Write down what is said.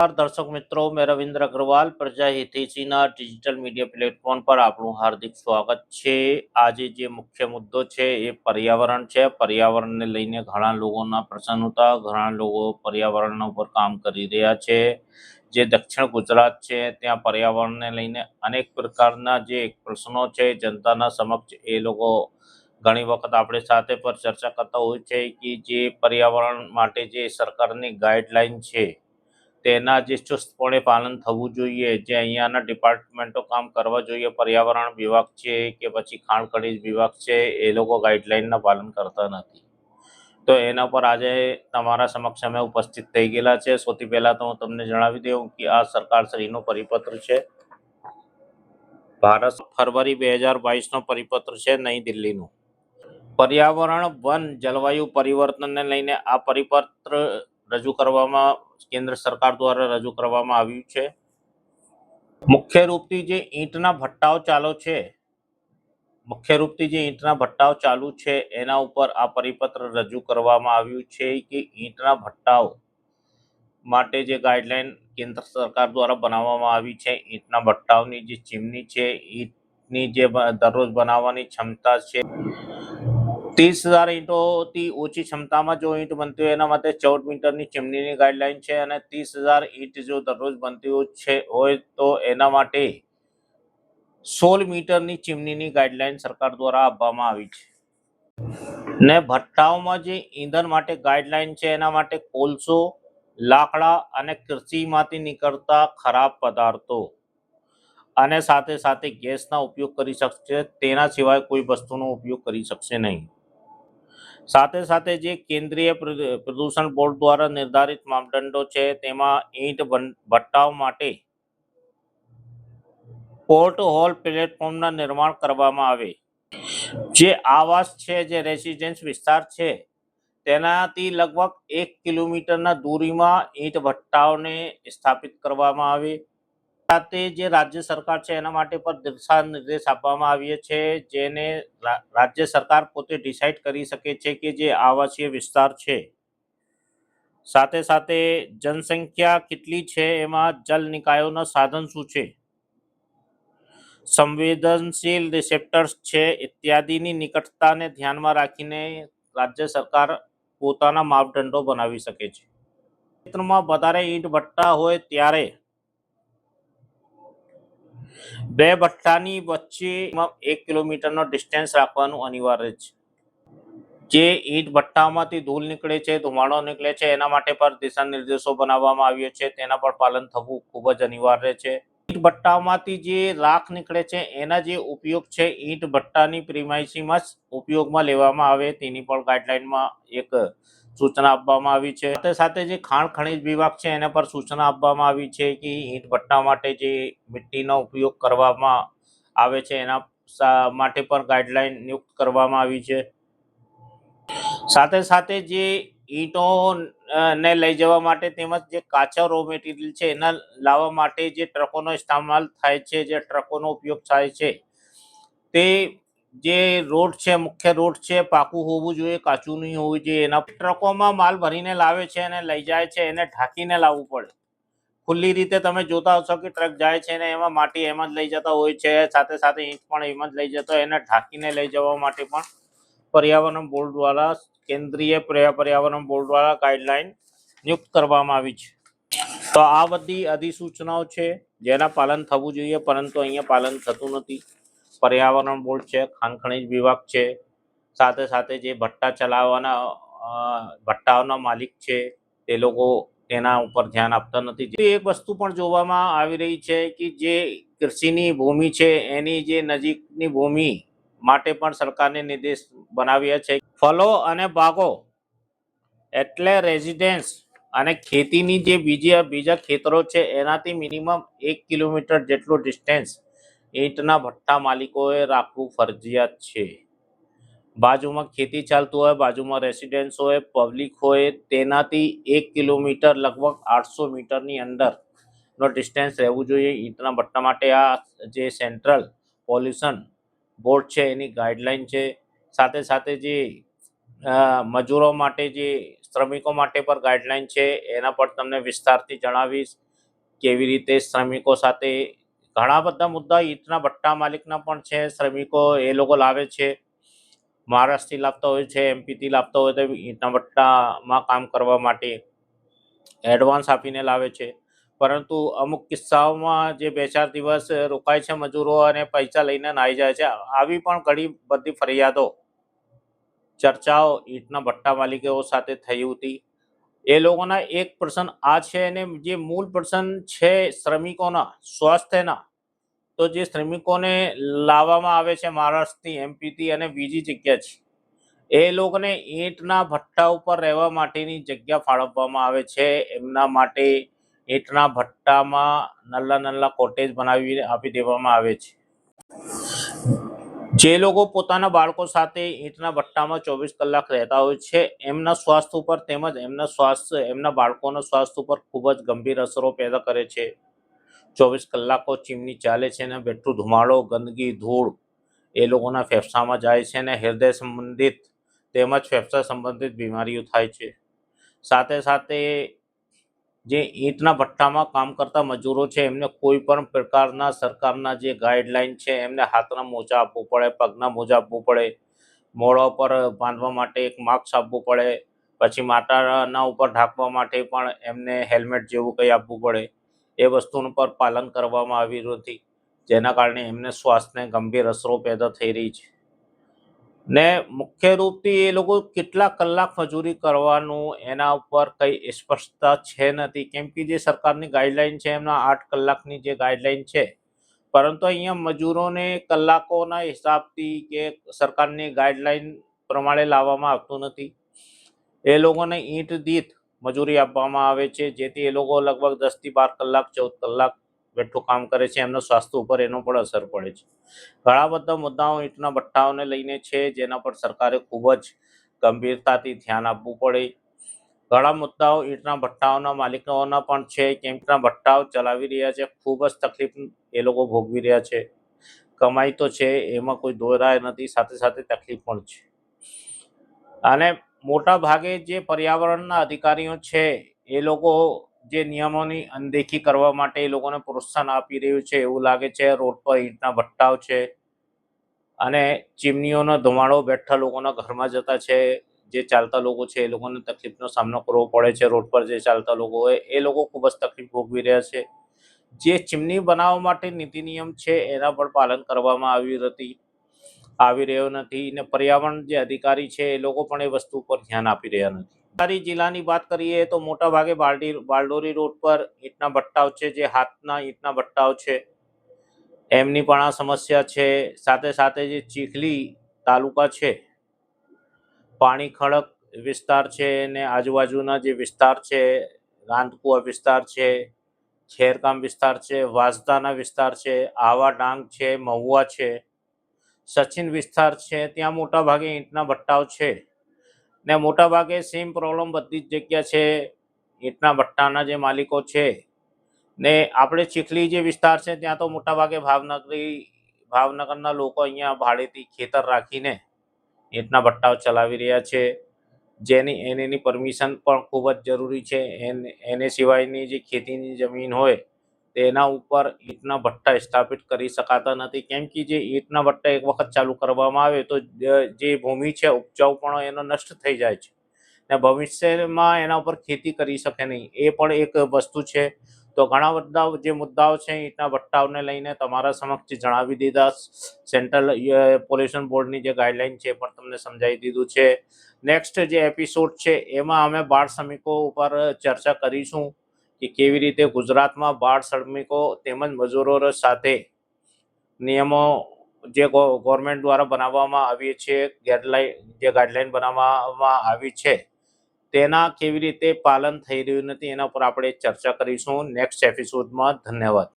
नमस्कार दर्शक मित्रों, मैं रविंद्र अग्रवाल प्रजा हितैषीના ડિજિટલ મીડિયા પ્લેટફોર્મ પર આપણું હાર્દિક સ્વાગત છે। આજે જે મુખ્ય મુદ્દો છે એ પર્યાવરણ છે। પર્યાવરણને લઈને ઘણા લોકોના પ્રશ્ન હતા, ઘણા લોકો પર્યાવરણ ઉપર કામ કરી રહ્યા છે। જે દક્ષિણ ગુજરાત છે ત્યાં પર્યાવરણને લઈને અનેક પ્રકારના જે પ્રશ્નો છે જનતાના સમક્ષ એ લોકો ઘણી વખત આપણે સાથે પર ચર્ચા કરતા હોય છે કે જે પર્યાવરણ માટે જે સરકારની ગાઈડલાઈન છે તેના જે ચુસ્તપણે પાલન થવું જોઈએ, જે અહીંયાના ડિપાર્ટમેન્ટો કામ કરવા જોઈએ, પર્યાવરણ વિભાગ છે કે પછી ખાણ ખનીજ વિભાગ છે, એ લોકો ગાઈડલાઈનના પાલન કરતા નથી। તો એના પર આજે તમારા સમક્ષ અમે ઉપસ્થિત થઈ ગયેલા છે। સૌથી પહેલા તો હું તમને જણાવી દઉં કે આ સરકારશ્રીનો પરિપત્ર છે, ભારત ફરવરી 2022નો પરિપત્ર છે નઈ દિલ્હીનું। પર્યાવરણ, વન, જલવાયુ પરિવર્તનને લઈને આ પરિપત્ર રજૂ કરવામાં કેન્દ્ર સરકાર દ્વારા રજૂ કરવામાં આવ્યું છે। મુખ્ય રૂપથી જે ઈંટના ભઠ્ઠાઓ ચાલુ છે એના ઉપર આ પરિપત્ર રજૂ કરવામાં આવ્યું છે કે ઈંટના ભઠ્ઠાઓ માટે જે ગાઈડલાઈન કેન્દ્ર સરકાર દ્વારા બનાવવામાં આવી છે। ઈંટના ભઠ્ઠાઓની જે ચીમની છે, ઈંટની જે દરરોજ બનાવવાની ક્ષમતા છે 30,000 ઈંટોથી ઓછી ક્ષમતામાં જો ઈંટ બનતી હોય એના માટે 14 મીટરની ચીમનીની ગાઈડલાઈન છે, અને 30,000 ઈંટ જો દરરોજ બનતી હોય તો એના માટે 16 મીટરની ચીમનીની ગાઈડલાઈન સરકાર દ્વારા આપવામાં આવી છે। ને ભઠ્ઠાઓમાં જે ઈંધણ માટે ગાઈડલાઈન છે એના માટે કોલસો, લાકડા અને કૃષિમાંથી નીકળતા ખરાબ પદાર્થો અને સાથે સાથે ગેસના ઉપયોગ કરી શકશે, તેના સિવાય કોઈ વસ્તુનો ઉપયોગ કરી શકશે નહીં। સાથે સાથે જે કેન્દ્રીય પ્રદૂષણ બોર્ડ દ્વારા નિર્ધારિત માપદંડો છે તેમાં ઈંટ ભઠ્ઠાઓ માટે પોર્ટ હોલ પ્લેટફોર્મના નિર્માણ કરવામાં આવે। જે આવાસ છે, જે રેસિડેન્સ વિસ્તાર છે તેનાથી લગભગ 1 કિલોમીટરના દૂરીમાં ઈંટ ભઠ્ઠાઓને સ્થાપિત કરવામાં આવે। સાથે જે રાજ્ય સરકાર છે એના માટે પણ દિશા નિર્દેશ આપવામાં આવ્યા છે, જેને રાજ્ય સરકાર પોતે ડિસાઇડ કરી શકે છે કે જે આવાસીય વિસ્તાર છે, સાથે સાથે જનસંખ્યા કેટલી છે, એમાં જલ નિકાયોના સાધન શું છે, સંવેદનશીલ રિસેપ્ટર્સ છે ઇત્યાદિની નિકટતાને ધ્યાનમાં રાખીને રાજ્ય સરકાર પોતાના માપદંડો બનાવી શકે છે। ક્ષેત્રમાં વધારે ઈંટ ભઠ્ઠા હોય ત્યારે બે ભઠ્ઠાની વચ્ચે 1 કિલોમીટરનો ડિસ્ટન્સ રાખવાનું અનિવાર્ય છે। જે ઈંટ ભઠ્ઠામાંથી ધૂળ નીકળે છે, ધુમાડો નીકળે છે, એના માટે પણ દિશા નિર્દેશો બનાવવામાં આવ્યા છે, તેના પર પાલન થવું ખૂબ જ અનિવાર્ય છે। ઈંટ ભઠ્ઠામાંથી જે રાખ નીકળે છે એના જે ઉપયોગ છે ઈંટ ભઠ્ઠાની પ્રિમાઇસીમાં જ ઉપયોગમાં લેવામાં આવે તેની પણ ગાઈડલાઈનમાં એક સૂચના આપવામાં આવી છે। સાથે સાથે જે ખાણ ખનીજ વિભાગ છે એને પર સૂચના આપવામાં આવી છે કે ઈંટ ભઠ્ઠા માટે જે મિટ્ટીનો ઉપયોગ કરવામાં આવે છે એના માટે પણ ગાઈડલાઈન નિયુક્ત કરવામાં આવી છે। સાથે સાથે જે ઈંટો ને લઈ જવા માટે તેમજ જે કાચા રો મટીરિયલ છે એના લાવવા માટે જે ટ્રકોનો ઇસ્તેમાલ થાય છે, જે ટ્રકોનો ઉપયોગ થાય છે, તે જે રોડ છે, મુખ્ય રોડ છે, પાકું હોવું જોઈએ, કાચું નહીં હોવું જોઈએ। એના ટ્રકોમાં માલ ભરીને લાવે છે અને લઈ જાય છે, એને ઢાંકીને લાવવું પડે। ખુલ્લી રીતે તમે જોતા હશો કે ટ્રક જાય છે ને એમાં માટી એમ જ લઈ જતા હોય છે, સાથે સાથે ઈંટ પણ એમ જ લઈ જતો, એને ઢાંકીને લઈ જવા માટે પણ પર્યાવરણ બોર્ડ દ્વારા કેન્દ્રીય પર્યાવરણ બોર્ડ દ્વારા ગાઈડલાઈન નિયુક્ત કરવામાં આવી છે। તો આ બધી અધિસૂચનાઓ છે જેના પાલન થવું જોઈએ, પરંતુ અહીંયા પાલન થતું નથી। પર્યાવરણ બોર્ડ છે, ખાણ ખનીજ વિભાગ છે, સાથે સાથે જે ભઠ્ઠા ચલાવવાના ભઠ્ઠાઓના માલિક છે તે લોકો તેના ઉપર ધ્યાન આપતા નથી। એક વસ્તુ પણ જોવામાં આવી રહી છે કે જે કૃષિની ભૂમિ છે એની જે નજીકની ભૂમિ માટે પણ સરકારને નિર્દેશ બનાવ્યા છે। ફળો અને બાગો એટલે રેઝિડેન્સ અને ખેતીની જે બીજા ખેતરો છે એનાથી મિનિમમ 1 કિલોમીટર જેટલું ડિસ્ટન્સ ઈંટના ભઠ્ઠા માલિકોએ રાખવું ફરજિયાત છે। બાજુમાં ખેતી ચાલતું હોય, બાજુમાં રેસિડેન્સ હોય, પબ્લિક હોય, તેનાથી 1 કિલોમીટર લગભગ 800 મીટરની અંદરનો ડિસ્ટન્સ રહેવું જોઈએ ઈંટના ભઠ્ઠા માટે। આ જે સેન્ટ્રલ પોલ્યુશન બોર્ડ છે એની ગાઈડલાઈન છે। સાથે સાથે જે મજૂરો માટે, જે શ્રમિકો માટે પણ ગાઈડલાઈન છે એના પર તમને વિસ્તારથી જણાવીશ। કેવી રીતે શ્રમિકો સાથે ઘણા બધા મુદ્દા ઈંટના ભઠ્ઠા માલિકના પણ છે. શ્રમિકો એ લોકો લાવે છે, મહારાષ્ટ્રથી લાવતા હોય છે, એમપીથી લાવતા હોય તો ઈંટના ભઠ્ઠામાં કામ કરવા માટે એડવાન્સ આપીને લાવે છે. પરંતુ અમુક કિસ્સાઓમાં જે 2-4 દિવસ રોકાય છે મજૂરો અને પૈસા લઈને નાહી જાય છે. આવી પણ ઘણી બધી ફરિયાદો, ચર્ચાઓ ઈંટના ભઠ્ઠા માલિકો સાથે થઈ હતી. એ લોકોના એક પ્રશ્ન આ છે, અને જે મૂળ પ્રશ્ન છે શ્રમિકોના સ્વાસ્થ્યના, તો જે શ્રમિકોને લાવવામાં આવે છે મહારાષ્ટ્રથી, એમપીથી અને બીજી જગ્યા છે, એ લોકોને ઈંટના ભઠ્ઠા ઉપર રહેવા માટેની જગ્યા ફાળવવામાં આવે છે. એમના માટે ઈંટના ભઠ્ઠામાં નાના કોટેજ બનાવી આપી દેવામાં આવે છે. જે લોકો પોતાના બાળકો સાથે ઈંટના ભઠ્ઠામાં 24 કલાક રહેતા હોય છે, એમના સ્વાસ્થ્ય ઉપર તેમજ એમના બાળકોના સ્વાસ્થ્ય ઉપર ખૂબ જ ગંભીર અસરો પેદા કરે છે. 24 કલાકો ચીમની ચાલે છે અને બેઠું ધુમાડો, ગંદકી, ધૂળ એ લોકોના ફેફસામાં જાય છે અને હૃદય સંબંધિત તેમજ ફેફસા સંબંધિત બીમારીઓ થાય છે. સાથે સાથે જે ઈંટના ભઠ્ઠામાં કામ કરતા મજૂરો છે, એમને કોઈ પણ પ્રકારના સરકારના જે ગાઈડલાઈન છે, એમને હાથના મોજા આપવું પડે, પગના મોજા આપવું પડે, મોઢા ઉપર બાંધવા માટે એક માસ્ક આપવું પડે, પછી માથાના ઉપર ઢાંકવા માટે પણ એમને હેલ્મેટ જેવું કંઈ આપવું પડે. એ વસ્તુનું પર પાલન કરવામાં આવી રહ્યું નથી, જેના કારણે એમને સ્વાસ્થ્યને ગંભીર અસરો પેદા થઈ રહી છે. ને મુખ્ય રૂપથી એ લોકો કેટલા કલાક મજૂરી કરવાનું એના ઉપર કંઈ સ્પષ્ટતા છે નથી, કેમ કે જે સરકારની ગાઈડલાઈન છે એમના 8 કલાકની જે ગાઈડલાઈન છે, પરંતુ અહીંયા મજૂરોને કલાકોના હિસાબથી કે સરકારની ગાઈડલાઈન પ્રમાણે લાવવામાં આવતું નથી. એ લોકોને ઈંટ દીઠ મજૂરી આપવામાં આવે છે, જેથી એ લોકો લગભગ 10 થી 12 કલાક 14 કલાક બેઠું કામ કરે છે. એમના સ્વાસ્થ્ય ઉપર એનો પણ અસર પડે છે. ઘણા બધા મુદ્દાઓ ઈંટના ભઠ્ઠાઓને લઈને છે, જેના પર સરકારે ખૂબ જ ગંભીરતાથી ધ્યાન આપવું પડે. ઘણા મુદ્દાઓ ઈંટના ભઠ્ઠાઓના માલિકોના પણ છે, કેમ કે ભઠ્ઠાઓ ચલાવી રહ્યા છે, ખૂબ જ તકલીફ એ લોકો ભોગવી રહ્યા છે. કમાઈ તો છે, એમાં કોઈ દોરાય નથી, સાથે સાથે તકલીફ પણ છે. અને મોટા ભાગે જે પર્યાવરણના અધિકારીઓ છે, એ લોકો જે નિયમોની અનદેખી કરવા માટે એ લોકોને પ્રોત્સાહન આપી રહ્યું છે એવું લાગે છે. રોડ પર ઈંટના ભઠ્ઠાઓ છે અને ચીમનીઓનો ધુમાડો બેઠા લોકોના ઘરમાં જતા છે. જે ચાલતા લોકો છે એ લોકોને તકલીફનો સામનો કરવો પડે છે. રોડ પર જે ચાલતા લોકો હોય એ લોકો ખૂબ જ તકલીફ ભોગવી રહ્યા છે. જે ચીમની બનાવવા માટે નીતિ નિયમ છે એના પણ પાલન કરવામાં આવી રહ્યો નથી, ને પર્યાવરણ જે અધિકારી છે એ લોકો પણ એ વસ્તુ પર ધ્યાન આપી રહ્યા નથી. નવસારી જિલ્લાની વાત કરીએ તો મોટા ભાગે બારડોલી રોડ પર ઈંટના ભઠ્ઠાઓ છે, જે હાથના ઈંટના ભઠ્ઠાઓ છે, એમની પણ આ સમસ્યા છે. સાથે સાથે જે ચીખલી તાલુકા છે, પાણી ખડક વિસ્તાર છે, ને આજુબાજુના જે વિસ્તાર છે, રાંધકુવા વિસ્તાર છે, ખેરગામ વિસ્તાર છે, વાંસદાના વિસ્તાર છે, આવા ડાંગ છે, મહુવા છે, સચિન વિસ્તાર છે, ત્યાં મોટા ભાગે ઈંટના ભઠ્ઠાઓ છે. ને મોટા ભાગે સેમ પ્રોબ્લેમ બધી જ જગ્યા છે. ઈંટના ભઠ્ઠાના જે માલિકો છે, ને આપણે ચીખલી જે વિસ્તાર છે ત્યાં તો મોટા ભાગે ભાવનગરના લોકો અહીંયા ભાડેથી ખેતર રાખીને ઈંટના ભઠ્ઠાઓ ચલાવી રહ્યા છે, એની પરમિશન પણ ખૂબ જ જરૂરી છે. એને સિવાયની જે ખેતીની જમીન હોય તેના ઉપર ઈંટના ભઠ્ઠા સ્થાપિત કરી શકાતા નથી, કેમ કે જે ઈંટના ભઠ્ઠા એક વખત ચાલુ કરવામાં આવે તો જે ભૂમિ છે ઉપજાઉપણો એનો નષ્ટ થઈ જાય છે, ને ભવિષ્યમાં એના ઉપર ખેતી કરી શકે નહીં. એ પણ એક વસ્તુ છે. તો ઘણા બધા જે મુદ્દાઓ છે ઈંટના ભઠ્ઠાઓને લઈને તમારા સમક્ષ જણાવી દીધા. સેન્ટ્રલ પોલ્યુશન બોર્ડની જે ગાઈડલાઈન છે એ પણ તમને સમજાવી દીધું છે. નેક્સ્ટ જે એપિસોડ છે એમાં અમે બાળ શ્રમિકો ઉપર ચર્ચા કરીશું કે કેવી રીતે ગુજરાતમાં બાળ શ્રમિકો તેમજ મજૂરો સાથે નિયમો જે ગવર્મેન્ટ દ્વારા બનાવવામાં આવી છે, ગાઈડલાઈન બનાવવામાં આવી છે, તેના કેવી રીતે પાલન થઈ રહ્યું નથી એના પર આપણે ચર્ચા કરીશું નેક્સ્ટ એપિસોડમાં. ધન્યવાદ.